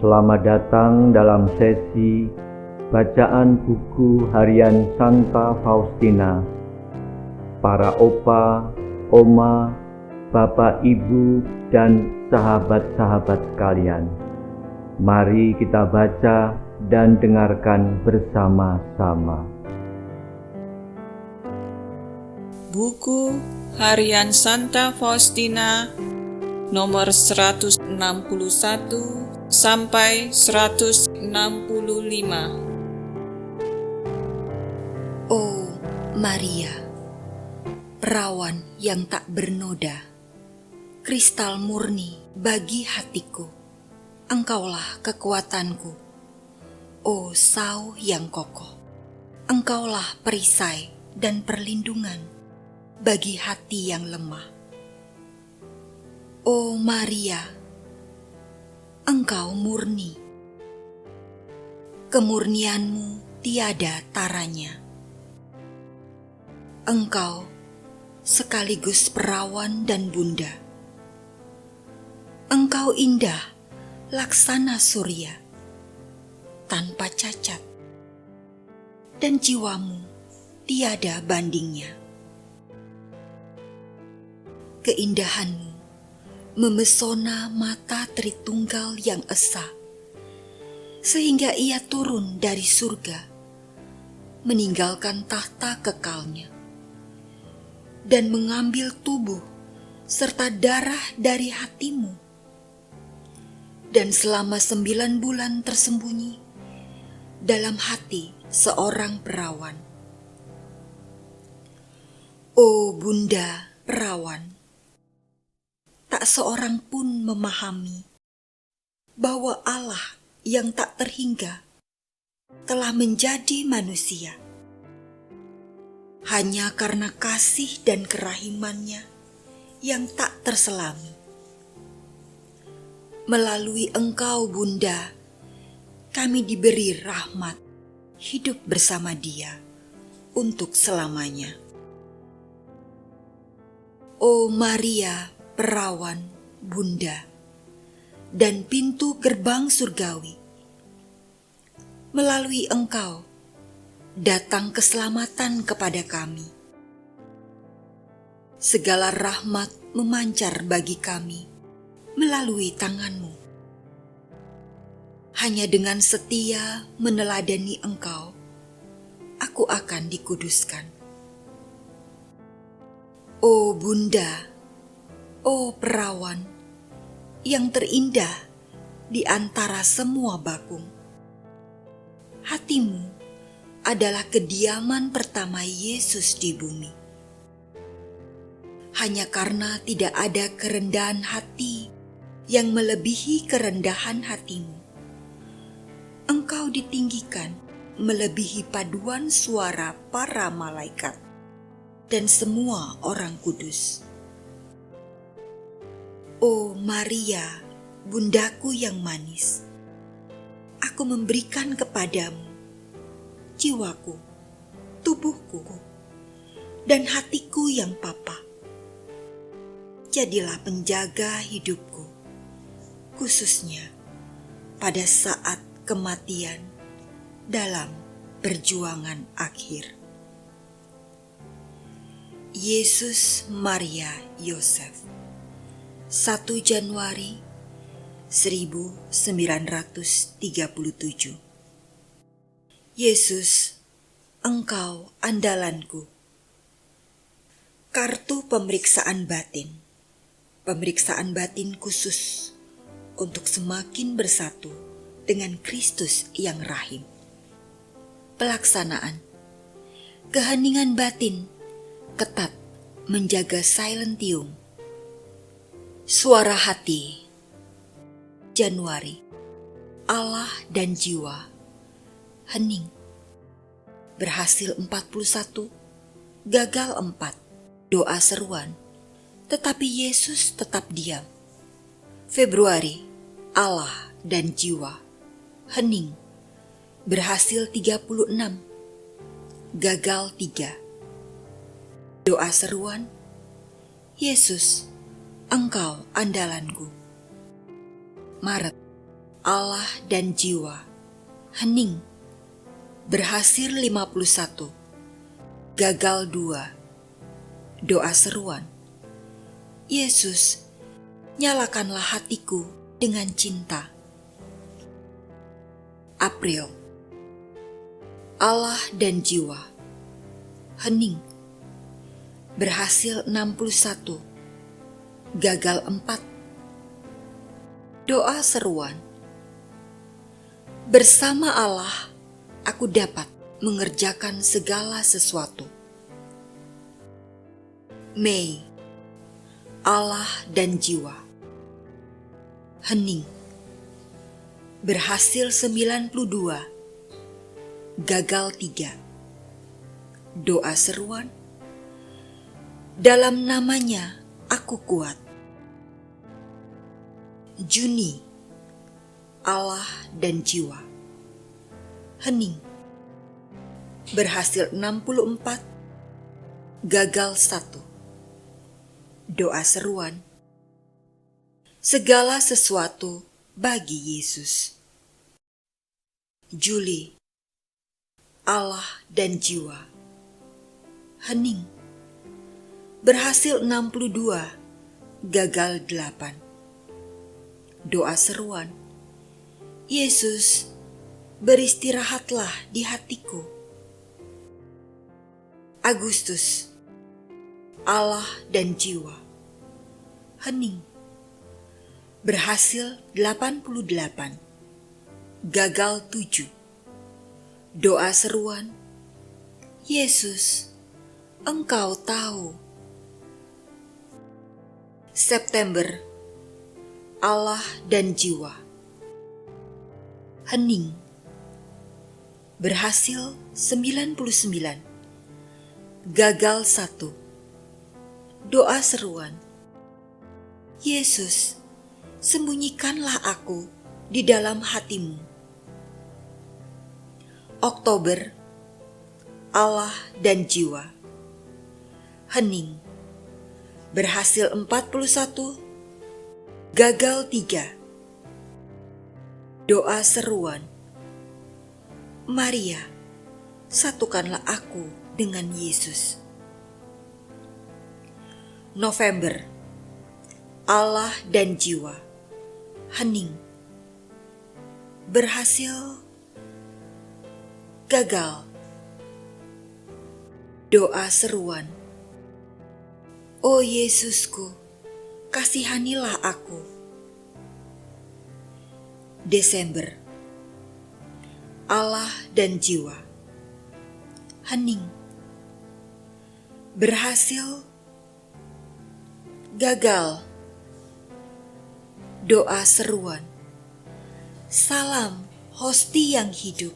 Selamat datang dalam sesi bacaan buku harian Santa Faustina. Para opa, oma, bapak, ibu, dan sahabat-sahabat sekalian, mari kita baca dan dengarkan bersama-sama. Buku Harian Santa Faustina nomor 161 sampai 165. Oh Maria, perawan yang tak bernoda, kristal murni bagi hatiku, engkaulah kekuatanku. Oh sau yang kokoh, engkaulah perisai dan perlindungan bagi hati yang lemah. Oh Maria, engkau murni, kemurnianmu tiada taranya. Engkau sekaligus perawan dan bunda. Engkau indah laksana surya, tanpa cacat, dan jiwamu tiada bandingnya. Keindahanmu memesona mata Tritunggal yang esa, sehingga ia turun dari surga, meninggalkan tahta kekalnya, dan mengambil tubuh serta darah dari hatimu, dan selama 9 bulan tersembunyi dalam hati seorang perawan. Oh Bunda perawan, tak seorang pun memahami bahwa Allah yang tak terhingga telah menjadi manusia. Hanya karena kasih dan kerahimannya yang tak terselami. Melalui Engkau Bunda, kami diberi rahmat hidup bersama Dia untuk selamanya. Oh Maria, perawan, bunda, dan pintu gerbang surgawi. Melalui Engkau, datang keselamatan kepada kami. Segala rahmat memancar bagi kami melalui tangan-Mu. Hanya dengan setia meneladani Engkau, aku akan dikuduskan. Oh Bunda, oh perawan yang terindah di antara semua bakung. Hatimu adalah kediaman pertama Yesus di bumi. Hanya karena tidak ada kerendahan hati yang melebihi kerendahan hatimu, Engkau ditinggikan melebihi paduan suara para malaikat dan semua orang kudus. Oh Maria, bundaku yang manis, aku memberikan kepadamu jiwaku, tubuhku, dan hatiku yang papa. Jadilah penjaga hidupku, khususnya pada saat kematian dalam perjuangan akhir. Yesus Maria Yosef, 1 Januari 1937. Yesus, Engkau andalanku. Kartu pemeriksaan batin. Pemeriksaan batin khusus untuk semakin bersatu dengan Kristus yang rahim. Pelaksanaan. Keheningan batin ketat menjaga silentium. Suara hati. Januari. Allah dan jiwa. Hening. Berhasil 41, gagal 4. Doa seruan. Tetapi Yesus tetap diam. Februari. Allah dan jiwa. Hening. Berhasil 36. Gagal 3. Doa seruan. Yesus, Engkau andalanku. Maret. Allah dan jiwa. Hening. Berhasil 51. Gagal 2. Doa seruan. Yesus, nyalakanlah hatiku dengan cinta. April. Allah dan jiwa. Hening. Berhasil 61. Gagal 4. Doa seruan. Bersama Allah, aku dapat mengerjakan segala sesuatu. Mei. Allah dan jiwa. Hening. Berhasil 92. Gagal 3. Doa seruan. Dalam namanya aku kuat. Juni. Allah dan jiwa. Hening. Berhasil 64. Gagal 1. Doa seruan. Segala sesuatu bagi Yesus. Juli. Allah dan jiwa. Hening. Berhasil 62. Gagal 8. Doa seruan. Yesus, beristirahatlah di hatiku. Agustus. Allah dan jiwa. Hening. Berhasil 88. Gagal 7. Doa seruan. Yesus, Engkau tahu. September. Allah dan jiwa. Hening. Berhasil 99. Gagal 1. Doa seruan. Yesus, sembunyikanlah aku di dalam hatimu. Oktober. Allah dan jiwa. Hening. Berhasil 41. Gagal 3. Doa seruan. Maria, satukanlah aku dengan Yesus. November. Allah dan jiwa. Hening. Berhasil. Gagal. Doa seruan. Oh Yesusku, kasihanilah aku. Desember. Allah dan jiwa. Hening. Berhasil. Gagal. Doa seruan. Salam hosti yang hidup.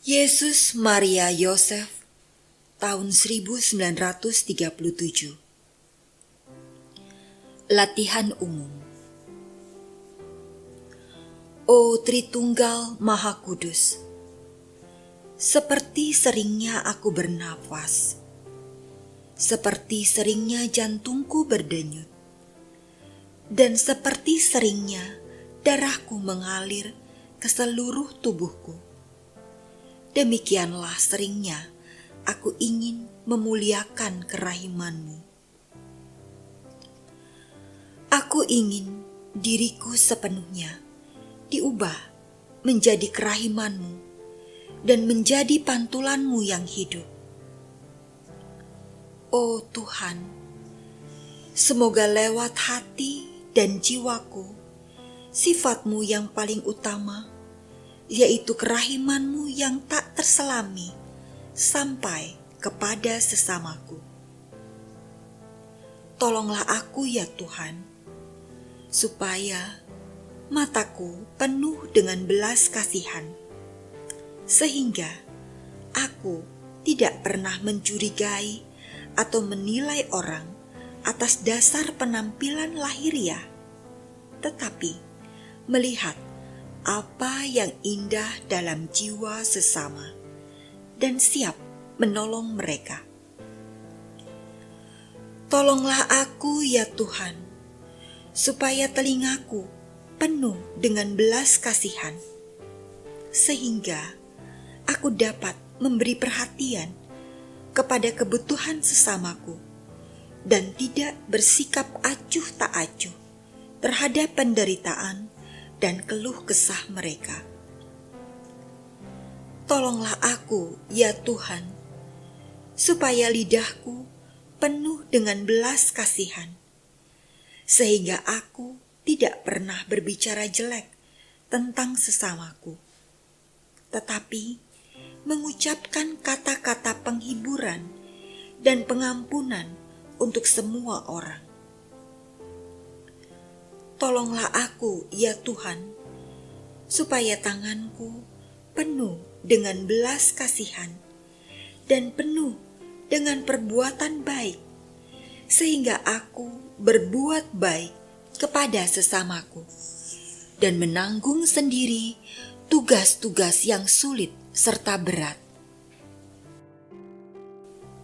Yesus Maria Yosef, tahun 1937. Latihan umum. O Tritunggal Maha Kudus, seperti seringnya aku bernafas, seperti seringnya jantungku berdenyut, dan seperti seringnya darahku mengalir ke seluruh tubuhku, demikianlah seringnya aku ingin memuliakan kerahiman-Mu. Aku ingin diriku sepenuhnya diubah menjadi kerahiman-Mu dan menjadi pantulan-Mu yang hidup. Oh Tuhan, semoga lewat hati dan jiwaku, sifat-Mu yang paling utama, yaitu kerahiman-Mu yang tak terselami, sampai kepada sesamaku. Tolonglah aku ya Tuhan, supaya mataku penuh dengan belas kasihan, sehingga aku tidak pernah mencurigai atau menilai orang atas dasar penampilan lahiriah, tetapi melihat apa yang indah dalam jiwa sesama dan siap menolong mereka. Tolonglah aku ya Tuhan, supaya telingaku penuh dengan belas kasihan, sehingga aku dapat memberi perhatian kepada kebutuhan sesamaku dan tidak bersikap acuh tak acuh terhadap penderitaan dan keluh kesah mereka. Tolonglah aku, ya Tuhan, supaya lidahku penuh dengan belas kasihan, sehingga aku tidak pernah berbicara jelek tentang sesamaku, tetapi mengucapkan kata-kata penghiburan dan pengampunan untuk semua orang. Tolonglah aku, ya Tuhan, supaya tanganku penuh dengan belas kasihan dan penuh dengan perbuatan baik, sehingga aku berbuat baik kepada sesamaku dan menanggung sendiri tugas-tugas yang sulit serta berat.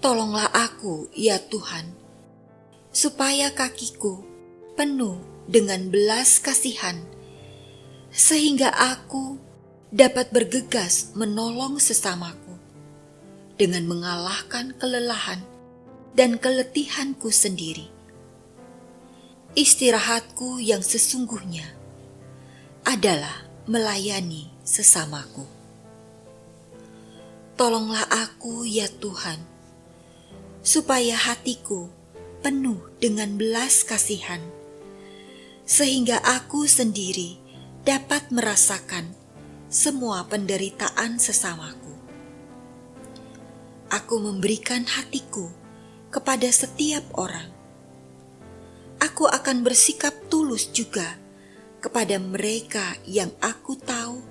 Tolonglah aku, ya Tuhan, supaya kakiku penuh dengan belas kasihan, sehingga aku dapat bergegas menolong sesamaku dengan mengalahkan kelelahan dan keletihanku sendiri. Istirahatku yang sesungguhnya adalah melayani sesamaku. Tolonglah aku, ya Tuhan, supaya hatiku penuh dengan belas kasihan, sehingga aku sendiri dapat merasakan semua penderitaan sesamaku. Aku memberikan hatiku kepada setiap orang. Aku akan bersikap tulus juga kepada mereka yang aku tahu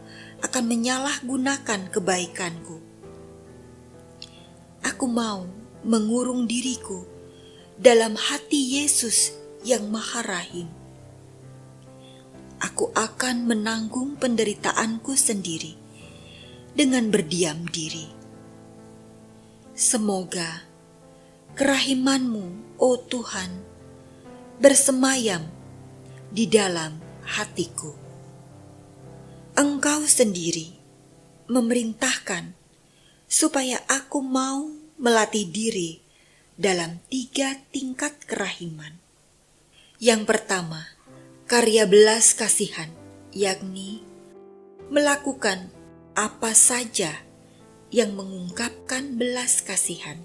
akan menyalahgunakan kebaikanku. Aku mau mengurung diriku dalam hati Yesus yang Maha Rahim. Aku akan menanggung penderitaanku sendiri dengan berdiam diri. Semoga kerahiman-Mu, oh Tuhan, bersemayam di dalam hatiku. Engkau sendiri memerintahkan supaya aku mau melatih diri dalam 3 tingkat kerahiman. Yang pertama, karya belas kasihan, yakni melakukan apa saja yang mengungkapkan belas kasihan.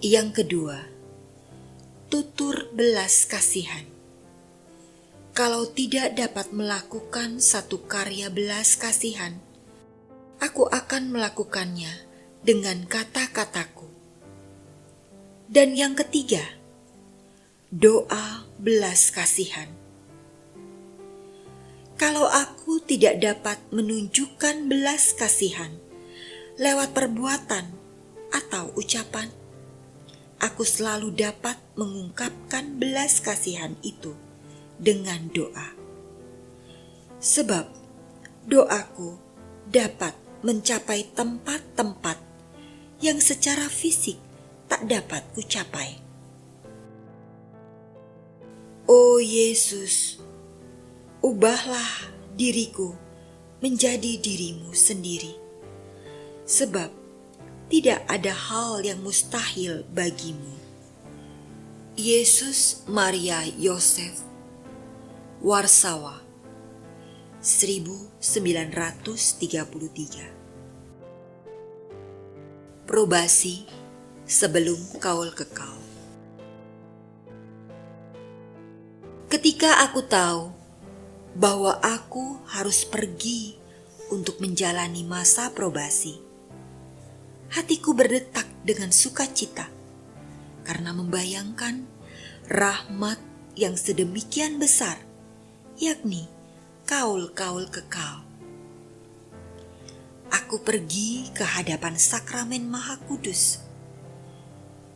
Yang kedua, tutur belas kasihan. Kalau tidak dapat melakukan satu karya belas kasihan, aku akan melakukannya dengan kata-kataku. Dan yang ketiga, doa belas kasihan. Kalau aku tidak dapat menunjukkan belas kasihan lewat perbuatan atau ucapan, aku selalu dapat mengungkapkan belas kasihan itu dengan doa. Sebab doaku dapat mencapai tempat-tempat yang secara fisik tak dapat kucapai. Oh Yesus, ubahlah diriku menjadi diri-Mu sendiri, sebab tidak ada hal yang mustahil bagi-Mu. Yesus Maria Yosef, Warsawa, 1933. Probasi sebelum kaul kekal. Ketika aku tahu bahwa aku harus pergi untuk menjalani masa probasi, hatiku berdetak dengan sukacita karena membayangkan rahmat yang sedemikian besar, yakni kaul-kaul kekal. Aku pergi ke hadapan sakramen Maha Kudus,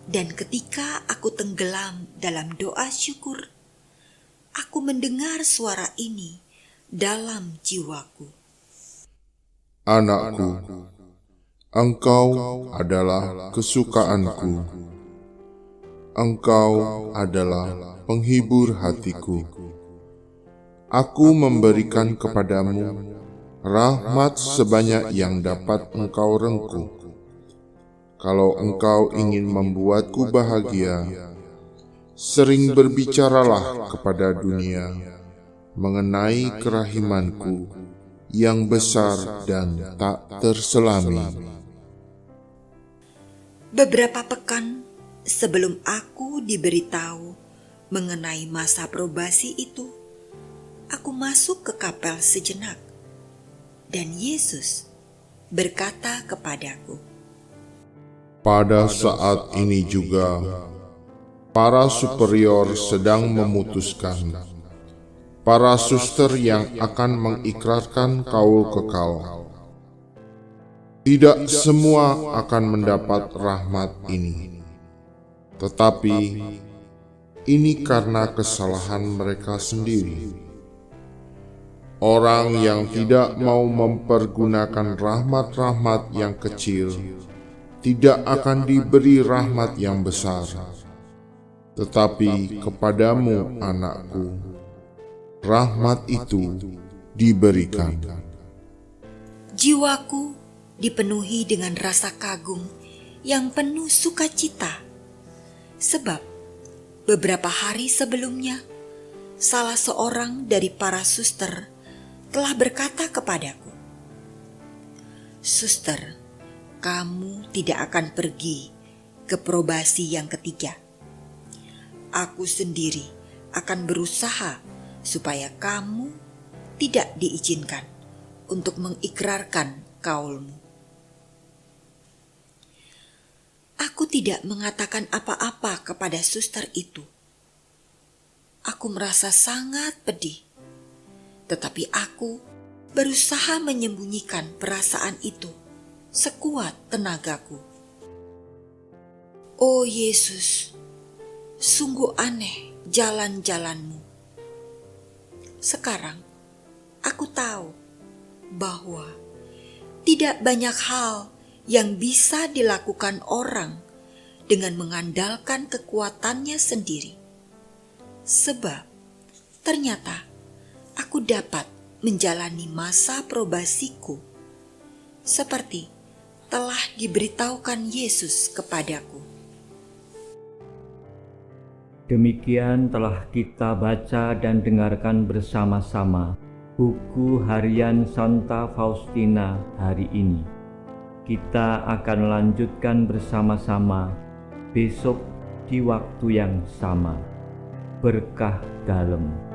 dan ketika aku tenggelam dalam doa syukur, aku mendengar suara ini dalam jiwaku. Anakku, engkau adalah kesukaanku. Engkau adalah penghibur hatiku. Aku memberikan kepadamu rahmat sebanyak yang dapat engkau rengkuh. Kalau engkau ingin membuatku bahagia, sering berbicaralah kepada dunia mengenai kerahimanku yang besar dan tak terselami. Beberapa pekan sebelum aku diberitahu mengenai masa probasi itu, aku masuk ke kapel sejenak, dan Yesus berkata kepadaku, Pada saat ini juga, para superior sedang memutuskan para suster yang akan mengikrarkan kaul kekal. Tidak semua akan mendapat rahmat ini, tetapi ini karena kesalahan mereka sendiri. Orang yang tidak mau mempergunakan rahmat-rahmat yang kecil tidak akan diberi rahmat yang besar. Tetapi kepadamu, anakku, rahmat itu diberikan. Jiwaku dipenuhi dengan rasa kagum yang penuh sukacita, sebab beberapa hari sebelumnya salah seorang dari para suster telah berkata kepadaku, "Suster, kamu tidak akan pergi ke probasi yang ketiga. Aku sendiri akan berusaha supaya kamu tidak diizinkan untuk mengikrarkan kaulmu." Aku tidak mengatakan apa-apa kepada suster itu. Aku merasa sangat pedih, tetapi aku berusaha menyembunyikan perasaan itu sekuat tenagaku. Oh Yesus, sungguh aneh jalan-jalanmu. Sekarang aku tahu bahwa tidak banyak hal yang bisa dilakukan orang dengan mengandalkan kekuatannya sendiri. Sebab ternyata aku dapat menjalani masa probasiku seperti telah diberitahukan Yesus kepadaku. Demikian telah kita baca dan dengarkan bersama-sama buku harian Santa Faustina hari ini. Kita akan lanjutkan bersama-sama besok di waktu yang sama. Berkah dalam.